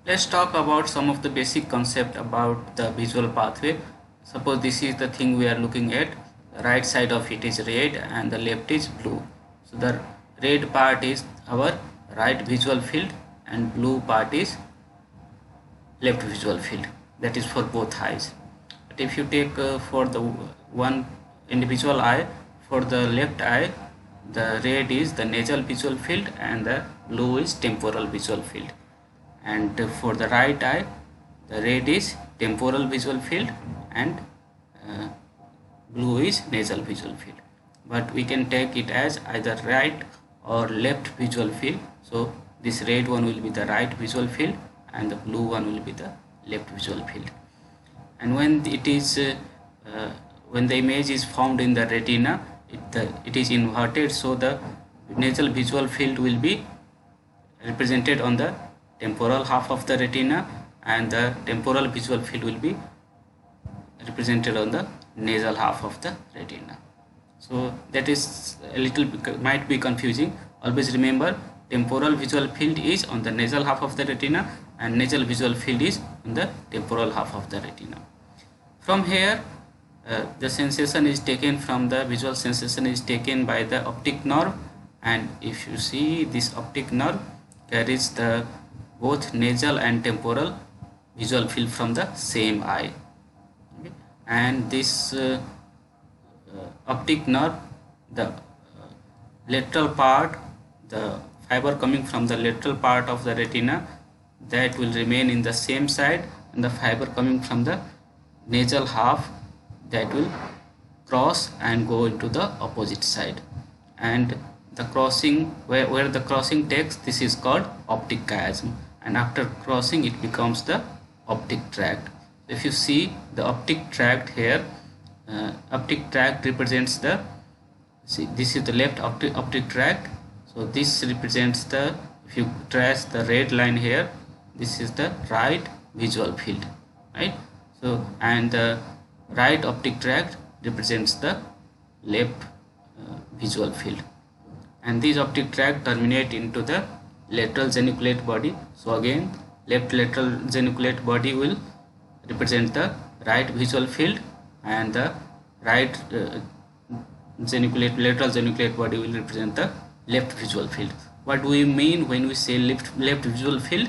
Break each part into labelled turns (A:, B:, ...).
A: Let's talk about some of the basic concept about the visual pathway. Suppose this is the thing we are looking at. The right side of it is red and the left is blue. So the red part is our right visual field and blue part is left visual field. That is for both eyes. But if you take for the one individual eye, for the left eye, the red is the nasal visual field and the blue is temporal visual field. And for the right eye, the red is temporal visual field and uh, blue is nasal visual field. But we can take it as either right or left visual field. So this red one will be the right visual field and the blue one will be the left visual field. And when it is when the image is formed in the retina, it is inverted, so the nasal visual field will be represented on the temporal half of the retina and the temporal visual field will be represented on the nasal half of the retina. So that is a little might be confusing. Always remember, temporal visual field is on the nasal half of the retina and nasal visual field is on the temporal half of the retina. From here the sensation is taken from the visual sensation is taken by the optic nerve, and if you see, this optic nerve carries the both nasal and temporal visual field from the same eye. Okay. And this optic nerve, the lateral part, the fiber coming from the lateral part of the retina, that will remain in the same side, and the fiber coming from the nasal half, that will cross and go into the opposite side. And the crossing, where the crossing takes, this is called optic chiasm, and after crossing it becomes the optic tract. If you see the optic tract here, optic tract represents the, see, this is the left optic tract, so this represents the, if you trace the red line here, this is the right visual field, right? So, and the right optic tract represents the left visual field, and these optic tract terminate into the lateral geniculate body. So again, left lateral geniculate body will represent the right visual field and the right lateral geniculate body will represent the left visual field. What do we mean when we say left visual field?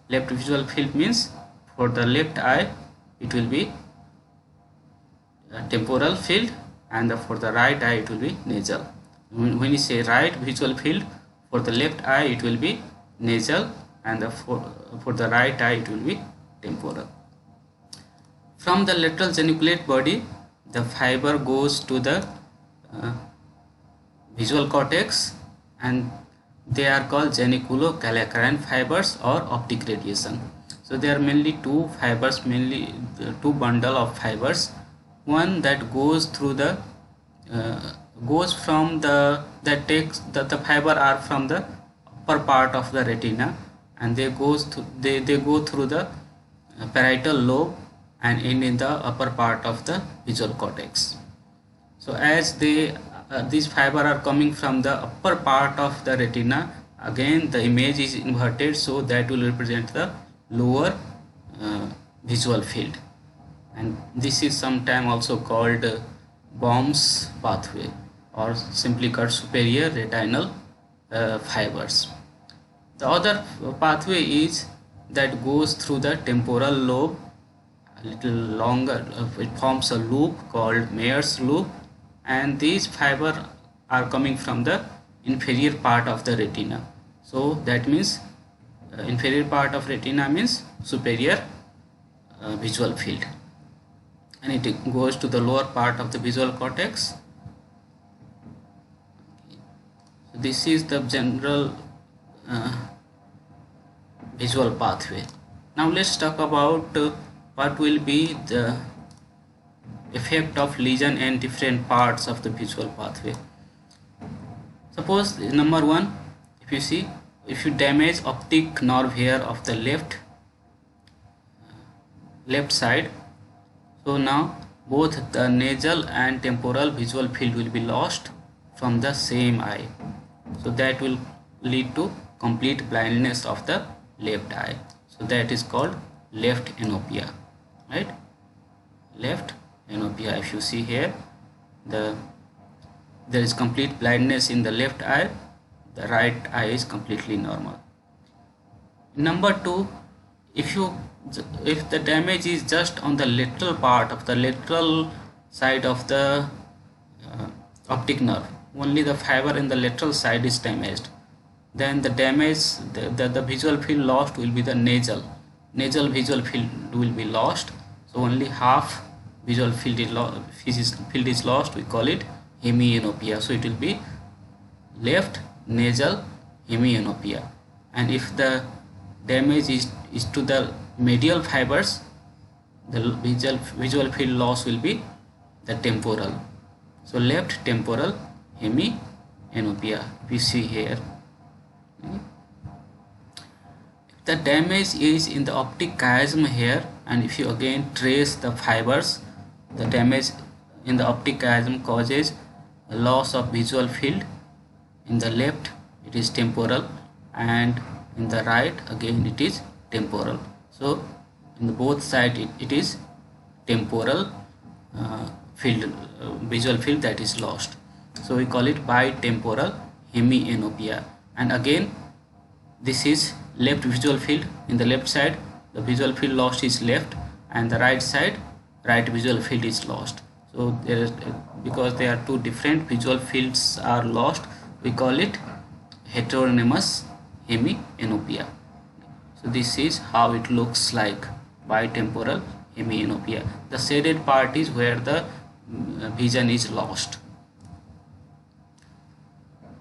A: Left visual field means for the left eye it will be temporal field, and for the right eye it will be nasal. When you say right visual field, for the left eye it will be nasal, and for the right eye it will be temporal. From the lateral geniculate body, the fiber goes to the visual cortex, and they are called geniculo-calcarean fibers or optic radiation. So there are mainly two fibers, mainly two bundle of fibers. One that goes through the goes from the, that takes the fiber are from the upper part of the retina, and they go through the parietal lobe and end in the upper part of the visual cortex. So as these fiber are coming from the upper part of the retina, again the image is inverted, so that will represent the lower visual field, and this is sometimes also called Baum's pathway, or simply called superior retinal fibers. The other pathway is that goes through the temporal lobe, a little longer. It forms a loop called Meyer's loop, and these fibers are coming from the inferior part of the retina. So that means inferior part of retina means superior visual field, and it goes to the lower part of the visual cortex. So this is the general visual pathway. Now let's talk about what will be the effect of lesion in different parts of the visual pathway. Suppose number one, if you see, if you damage optic nerve here of the left side, so now both the nasal and temporal visual field will be lost from the same eye, so that will lead to complete blindness of the left eye. so that is called left anopia, right? Left anopia. If you see here, there is complete blindness in the left eye, the right eye is completely normal. Number two, if the damage is just on the lateral part of the lateral side of the optic nerve, only the fiber in the lateral side is damaged, then the damage, the visual field lost will be the nasal visual field will be lost. So only half visual field is lost. We call it hemianopia. So it will be left nasal hemianopia. And if the damage is to the medial fibers, the visual field loss will be the temporal. So left temporal hemianopia we see here. If the damage is in the optic chiasm here, and if you again trace the fibers, the damage in the optic chiasm causes a loss of visual field. In the left it is temporal, and in the right again it is temporal. So in the both sides it is temporal visual field that is lost. So we call it bitemporal hemianopia. And again this is left visual field. In the left side the visual field lost is left, and the right side right visual field is lost. So there is, because there are two different visual fields are lost, we call it heteronymous hemianopia. So this is how it looks like, bitemporal hemianopia. The shaded part is where the vision is lost.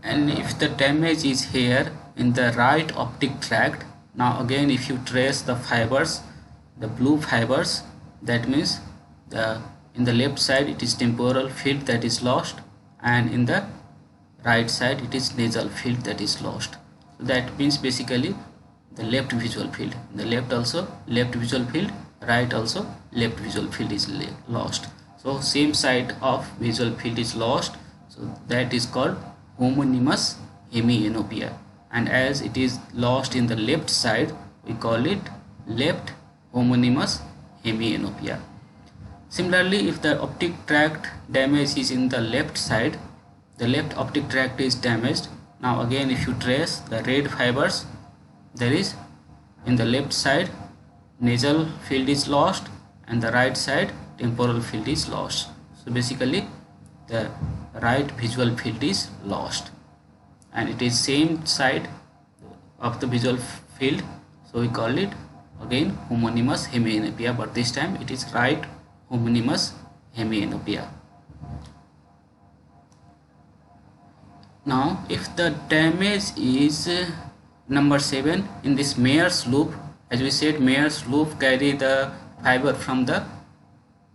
A: And if the damage is here in the right optic tract, now again if you trace the fibers, the blue fibers, that means in the left side it is temporal field that is lost, and in the right side it is nasal field that is lost. So that means basically the left visual field, the left also left visual field, right also left visual field is lost. So same side of visual field is lost, so that is called homonymous hemianopia. And as it is lost in the left side, we call it left homonymous hemianopia. Similarly, if the optic tract damage is in the left side, the left optic tract is damaged. Now again if you trace the red fibers, there is in the left side nasal field is lost, and the right side temporal field is lost. So basically the right visual field is lost, and it is same side of the visual field, so we call it again homonymous hemianopia, but this time it is right homonymous hemianopia. Now if the damage is number 7 in this Mayer's loop, as we said, Mayer's loop carry the fiber from the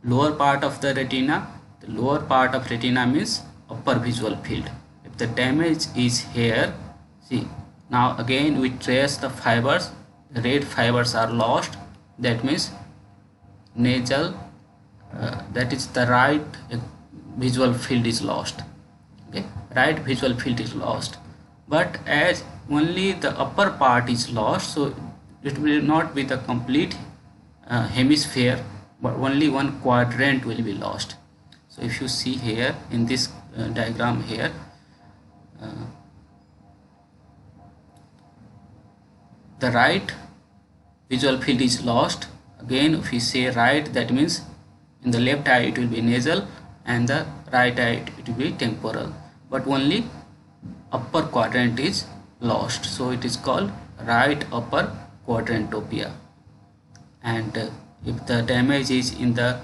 A: lower part of the retina. The lower part of retina means upper visual field. If the damage is here, see, now again we trace the fibers, the red fibers are lost, that means nasal, that is the right visual field is lost. Okay, right visual field is lost, but as only the upper part is lost, so it will not be the complete hemisphere, but only one quadrant will be lost. So if you see here in this diagram here, the right visual field is lost. Again if we say right, that means in the left eye it will be nasal, and the right eye it will be temporal, but only upper quadrant is lost, so it is called right upper quadrantopia. And if the damage is in the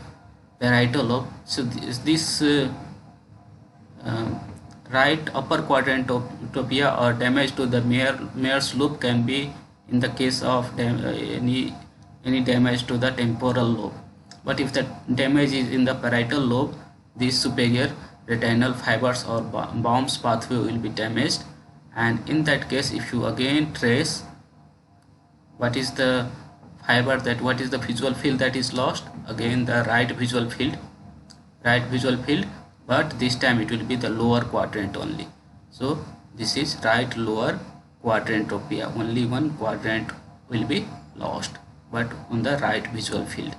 A: parietal lobe, so this right upper quadrantopia or damage to the Mayer's loop can be in the case of any damage to the temporal lobe. But if the damage is in the parietal lobe, these superior retinal fibers or Baum's pathway will be damaged, and in that case if you again trace what is the fiber, that what is the visual field that is lost, again the right visual field, but this time it will be the lower quadrant only. So this is right lower quadrantopia, only one quadrant will be lost, but on the right visual field.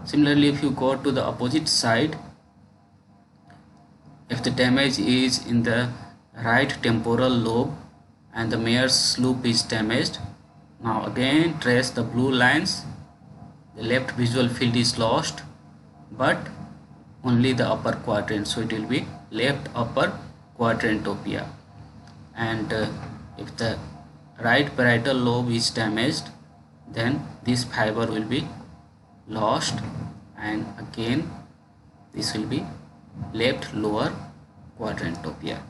A: Similarly, if you go to the opposite side, if the damage is in the right temporal lobe and the Meyers's loop is damaged, now again trace the blue lines. The left visual field is lost, but only the upper quadrant, so it will be left upper quadrantopia. And if the right parietal lobe is damaged, then this fiber will be lost, and again this will be left lower quadrantopia.